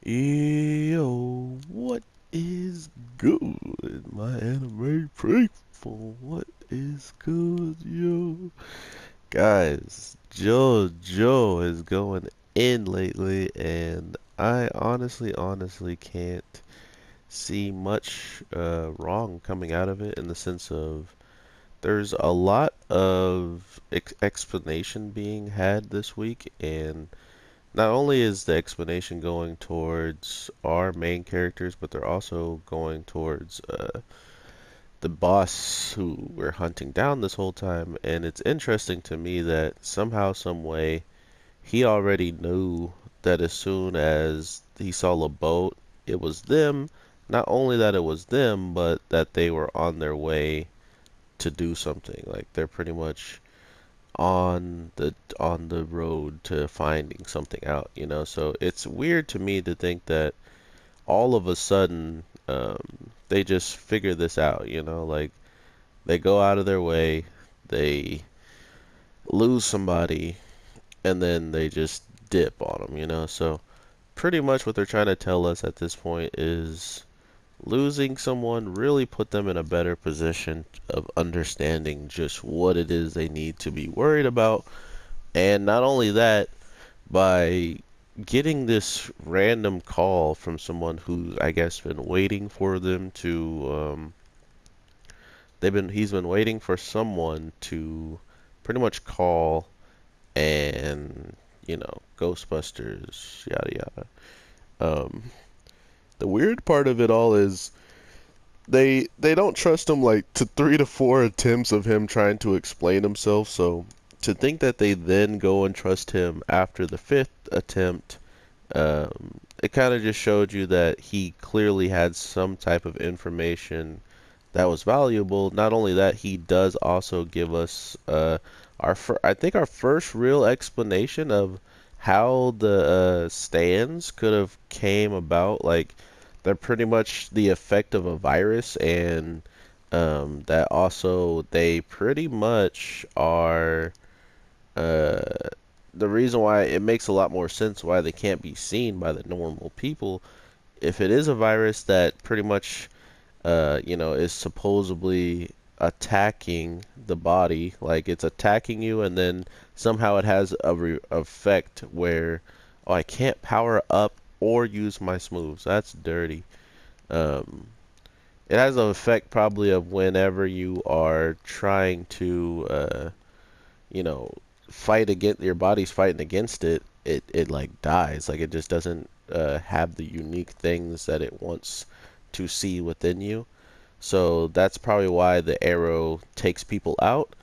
Yo, what is good, my anime faithful? What is good, yo? Guys, JoJo is going in lately, and I honestly can't see much wrong coming out of it in the sense of there's a lot of explanation being had this week, and not only is the explanation going towards our main characters, but they're also going towards the boss who we're hunting down this whole time. And it's interesting to me that somehow, some way, he already knew that as soon as he saw the boat, it was them. Not only that it was them, but that they were on their way to do something. Like they're pretty much on the road to finding something out, you know. So it's weird to me to think that all of a sudden they just figure this out, you know, like they go out of their way, they lose somebody, and then they just dip on them, you know. So pretty much what they're trying to tell us at this point is losing someone really put them in a better position of understanding just what it is they need to be worried about. And not only that, by getting this random call from someone who's, I guess, been waiting for them to, he's been waiting for someone to pretty much call and, you know, Ghostbusters, yada yada. Um, the weird part of it all is they don't trust him like to 3 to 4 attempts of him trying to explain himself. So to think that they then go and trust him after the 5th attempt, it kind of just showed you that he clearly had some type of information that was valuable. Not only that, he does also give us I think our first real explanation of how the stands could have came about. Like they're pretty much the effect of a virus, and that also they pretty much are uh, the reason why it makes a lot more sense why they can't be seen by the normal people. If it is a virus that pretty much you know, is supposedly attacking the body, like it's attacking you, and then somehow it has a effect where, oh, I can't power up or use my smooths. That's dirty. Um, it has an effect probably of whenever you are trying to, you know, fight against your body's fighting against it. It like dies. Like it just doesn't have the unique things that it wants to see within you. So that's probably why the arrow takes people out.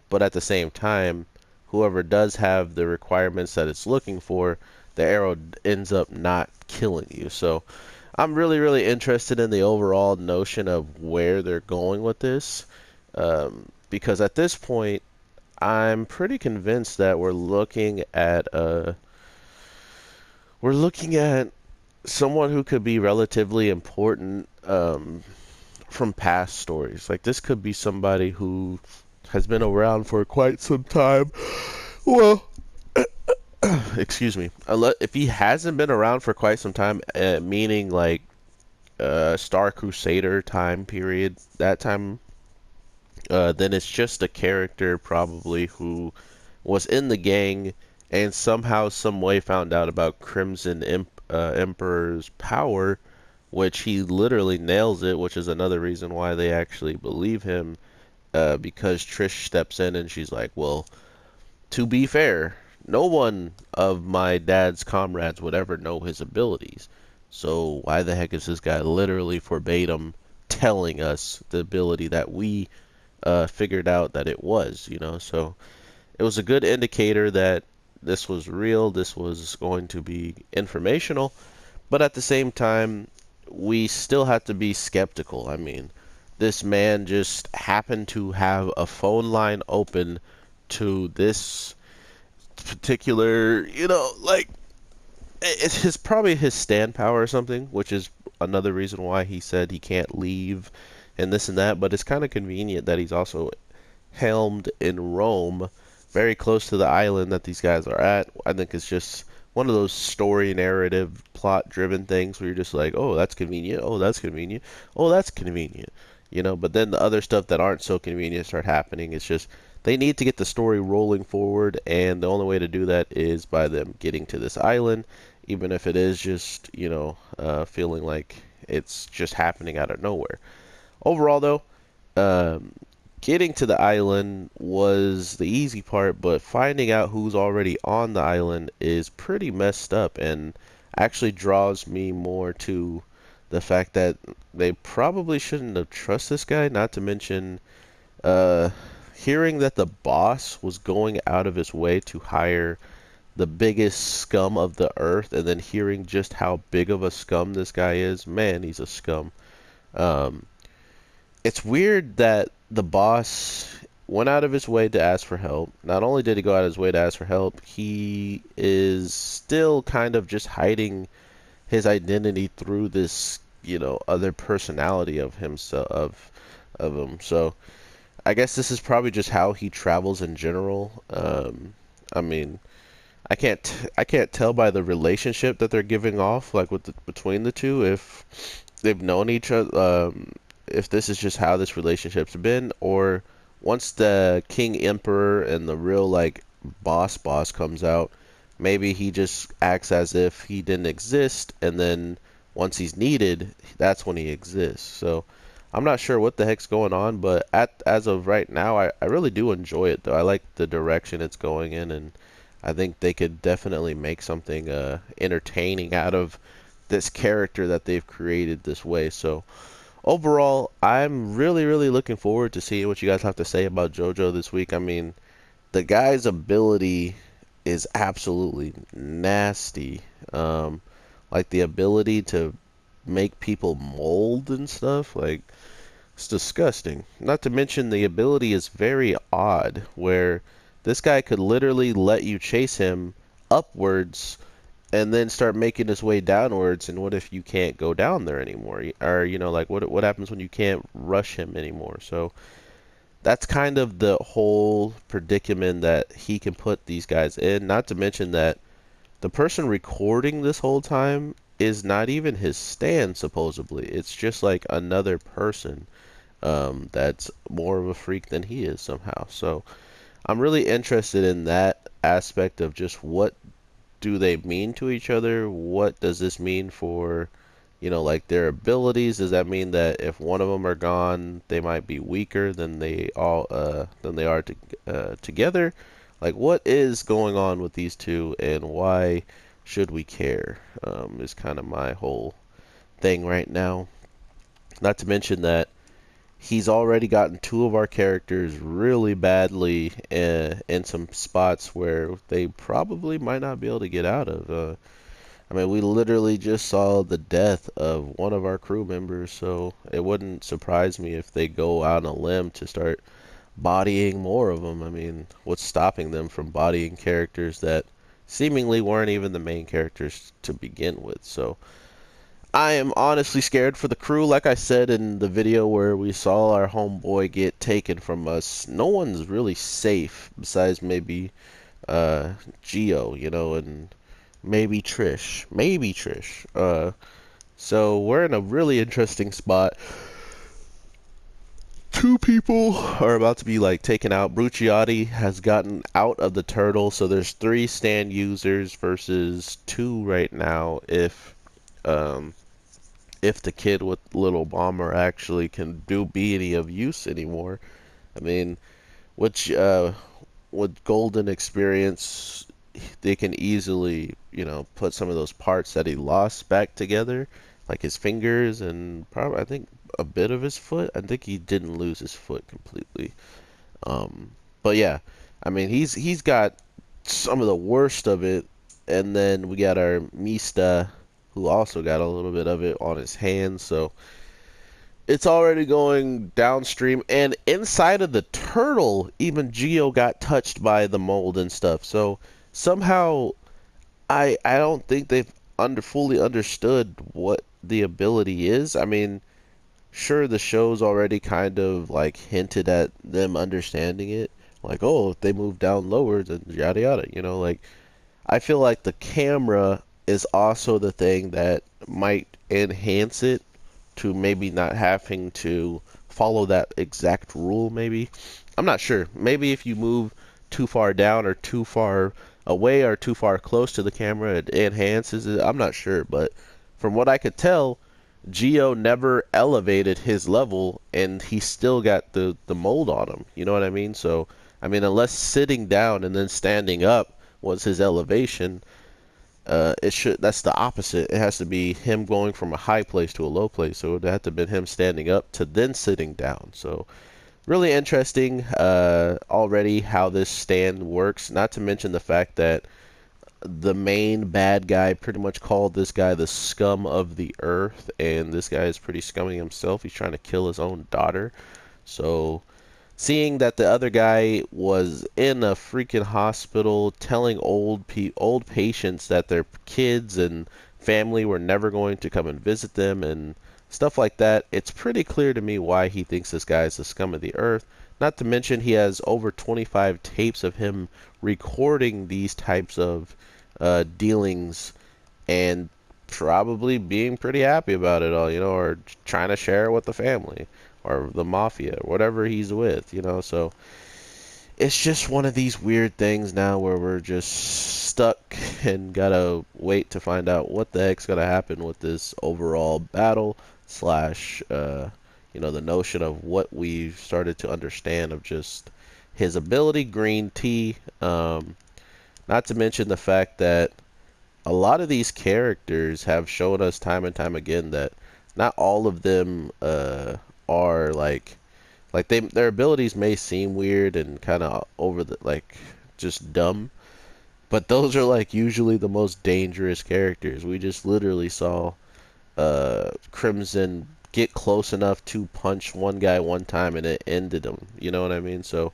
But at the same time, whoever does have the requirements that it's looking for, the arrow ends up not killing you. So I'm really interested in the overall notion of where they're going with this. Because at this point, I'm pretty convinced that we're looking at someone who could be relatively important from past stories. Like this could be somebody who has been around for quite some time. Well, excuse me. If he hasn't been around for quite some time, meaning like Star Crusader time period, that time, then it's just a character probably who was in the gang and somehow, some way found out about Emperor's power, which he literally nails it, which is another reason why they actually believe him, because Trish steps in and she's like, well, to be fair, no one of my dad's comrades would ever know his abilities. So why the heck is this guy literally verbatim telling us the ability that we figured out that it was, you know? So it was a good indicator that this was real, this was going to be informational, but at the same time, we still have to be skeptical. I mean, this man just happened to have a phone line open to this particular, you know, like it's probably his stand power or something, which is another reason why he said he can't leave and this and that. But it's kind of convenient that he's also helmed in Rome, very close to the island that these guys are at. I think it's just one of those story narrative plot-driven things where you're just like, oh, that's convenient, oh, that's convenient, oh, that's convenient, you know. But then the other stuff that aren't so convenient start happening. It's just they need to get the story rolling forward, and the only way to do that is by them getting to this island, even if it is just, you know, feeling like it's just happening out of nowhere. Overall, though, um, getting to the island was the easy part, but finding out who's already on the island is pretty messed up and actually draws me more to the fact that they probably shouldn't have trusted this guy, not to mention uh, hearing that the boss was going out of his way to hire the biggest scum of the earth, and then hearing just how big of a scum this guy is. Man, he's a scum. Um, it's weird that the boss went out of his way to ask for help. Not only did he go out of his way to ask for help, he is still kind of just hiding his identity through this, you know, other personality of himself of him. So I guess this is probably just how he travels in general. I mean, I can't tell by the relationship that they're giving off, like between the two, if they've known each other, if this is just how this relationship's been, or once the King Emperor and the real like boss comes out, maybe he just acts as if he didn't exist, and then once he's needed, that's when he exists. So I'm not sure what the heck's going on, but as of right now, I really do enjoy it though. I like the direction it's going in, and I think they could definitely make something entertaining out of this character that they've created this way. So overall, I'm really, really looking forward to seeing what you guys have to say about JoJo this week. I mean, the guy's ability is absolutely nasty. Um, like the ability to make people mold and stuff, like it's disgusting. Not to mention the ability is very odd, where this guy could literally let you chase him upwards and then start making his way downwards. And what if you can't go down there anymore? Or, you know, like what happens when you can't rush him anymore? So that's kind of the whole predicament that he can put these guys in. Not to mention that the person recording this whole time is not even his stand, supposedly. It's just like another person that's more of a freak than he is somehow. So I'm really interested in that aspect of just what do they mean to each other? What does this mean for, you know, like their abilities? Does that mean that if one of them are gone, they might be weaker than they are together? Like, what is going on with these two, and why should we care? Is kind of my whole thing right now. Not to mention that he's already gotten two of our characters really badly in some spots where they probably might not be able to get out of. I mean, we literally just saw the death of one of our crew members, so it wouldn't surprise me if they go out on a limb to start bodying more of them. I mean, what's stopping them from bodying characters that seemingly weren't even the main characters to begin with? So I am honestly scared for the crew. Like I said in the video where we saw our homeboy get taken from us, no one's really safe besides maybe Geo, you know, and maybe Trish. Maybe Trish. So we're in a really interesting spot. Two people are about to be like taken out. Bruciati has gotten out of the turtle, so there's 3 stand users versus 2 right now um if the kid with little bomber actually can be any of use anymore. I mean, which with golden experience, they can easily, you know, put some of those parts that he lost back together, like his fingers and probably I think a bit of his foot. I think he didn't lose his foot completely. But yeah, I mean he's got some of the worst of it, and then we got our Mista who also got a little bit of it on his hands. So it's already going downstream, and inside of the turtle, even Geo got touched by the mold and stuff. So somehow I don't think they've fully understood what the ability is. I mean, sure, the show's already kind of like hinted at them understanding it. Like, oh, if they move down lower, then yada yada. You know, like I feel like the camera is also the thing that might enhance it to maybe not having to follow that exact rule, maybe. I'm not sure. Maybe if you move too far down or too far away or too far close to the camera, it enhances it. I'm not sure, but from what I could tell, Geo never elevated his level and he still got the mold on him. You know what I mean? So, I mean, unless sitting down and then standing up was his elevation, it should that's the opposite. It has to be him going from a high place to a low place. So it had to have been him standing up to then sitting down. So really interesting already how this stand works. Not to mention the fact that the main bad guy pretty much called this guy the scum of the earth, and this guy is pretty scummy himself. He's trying to kill his own daughter. So seeing that the other guy was in a freaking hospital telling old patients that their kids and family were never going to come and visit them and stuff like that, it's pretty clear to me why he thinks this guy is the scum of the earth. Not to mention he has over 25 tapes of him recording these types of dealings and probably being pretty happy about it all, or trying to share it with the family or the mafia, or whatever he's with. So it's just one of these weird things now where we're just stuck and gotta wait to find out what the heck's gonna happen with this overall battle slash, the notion of what we've started to understand of just his ability, Greentea. Not to mention the fact that a lot of these characters have shown us time and time again that not all of them are like their abilities may seem weird and kind of over the just dumb, but those are like usually the most dangerous characters. We just literally saw Crimson get close enough to punch one guy one time and it ended him. You know what I mean? So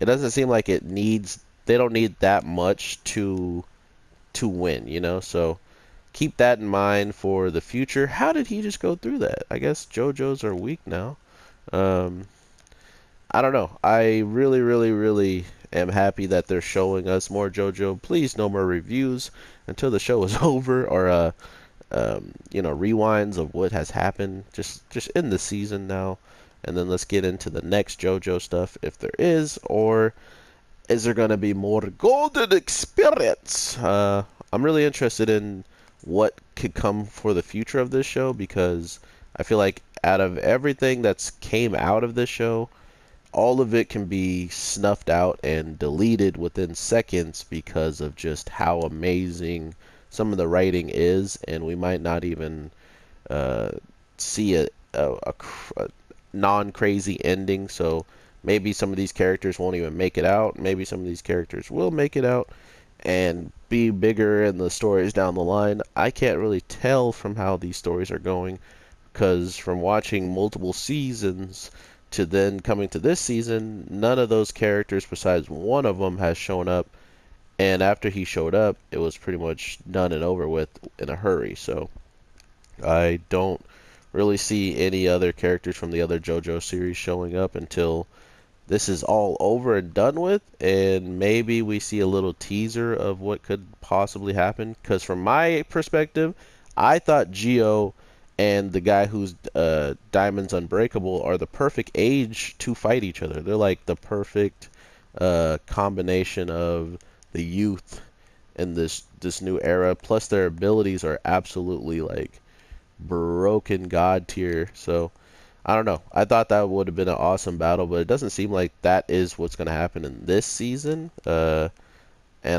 it doesn't seem like they don't need that much to win. So keep that in mind for the future. How did he just go through that? I guess JoJo's are weak now. Um, I don't know. I really, really, really am happy that they're showing us more JoJo. Please, no more reviews until the show is over, or rewinds of what has happened. Just in the season now, and then let's get into the next JoJo stuff if there is, or is there gonna be more golden experience? I'm really interested in what could come for the future of this show, because I feel like out of everything that's came out of this show, all of it can be snuffed out and deleted within seconds because of just how amazing some of the writing is, and we might not even see a non-crazy ending. So maybe some of these characters won't even make it out. Maybe some of these characters will make it out and be bigger in the stories down the line. I can't really tell from how these stories are going, because from watching multiple seasons to then coming to this season, none of those characters besides one of them has shown up, and after he showed up, it was pretty much done and over with in a hurry. So I don't really see any other characters from the other JoJo series showing up until this is all over and done with, and maybe we see a little teaser of what could possibly happen. Because from my perspective, I thought Geo and the guy who's Diamond's Unbreakable are the perfect age to fight each other. They're like the perfect combination of the youth in this new era. Plus their abilities are absolutely like broken god tier. So I don't know. I thought that would have been an awesome battle, but it doesn't seem like that is what's going to happen in this season. And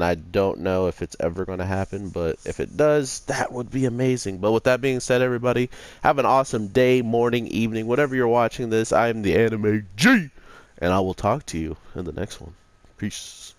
I don't know if it's ever going to happen, but if it does, that would be amazing. But with that being said, everybody, have an awesome day, morning, evening, whatever you're watching this. I am the Anime G, and I will talk to you in the next one. Peace.